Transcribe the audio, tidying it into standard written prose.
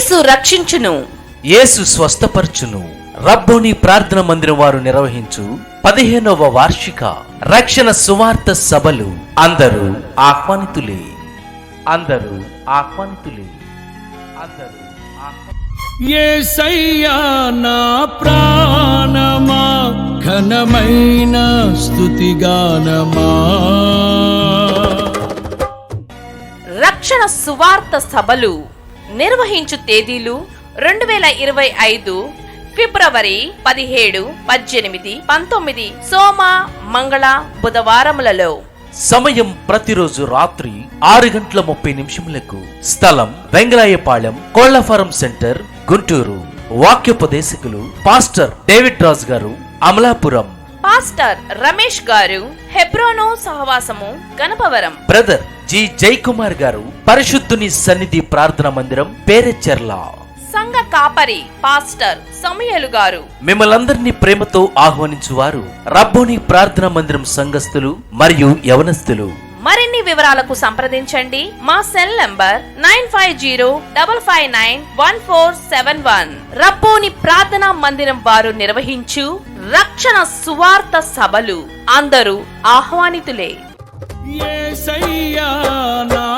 యేసు రక్షించును, యేసు స్వస్థపరచును. రబ్బోని ప్రార్థన మందిరం వారు నిర్వహించు 15వ వార్షిక రక్షణ సువార్త సభలు అందరూ ఆహ్వానితులే. అందరూ ఆహ్వానితులే. అందరూ యేసయ్యా నా ప్రాణమా, ఘనమైన స్తుతిగానమా. రక్షణ సువార్త సభలు నిర్వహించు తేదీలు 2025 ఫిబ్రవరి 17, 18, 19 సోమ, మంగళ, బుధవారములలో. సమయం ప్రతిరోజు రాత్రి 6:30 స్థలం వెంగళాయపాళెం, కోళ్లఫారం సెంటర్, గుంటూరు. వాక్యోపదేశకులు పాస్టర్ డేవిడ్ రాజ్ గారు, అమలాపురం. పాస్టర్ రమేష్ గారు, హెబ్రోను సహవాసము, గణపవరం. బ్రదర్ జి జయకుమార్ గారు, పరిశుద్ధుని సన్నిధి ప్రార్థన మందిరం, పేరెచెర్ల. సంఘ కాపరి పాస్టర్ సమయలు గారు. మిమ్మల్ందరినీ ప్రేమతో ఆహ్వానించువారు రబ్బోని ప్రార్థన మందిరం సంఘస్థులు మరియు యవనస్తులు. మరిన్ని వివరాలకు సంప్రదించండి. మా సెల్ నంబర్ 9505591471. రబ్బోని ప్రార్థనా మందిరం వారు నిర్వహించు రక్షణ సువార్త సభలు అందరూ ఆహ్వానితులే. యేసయ్యా నా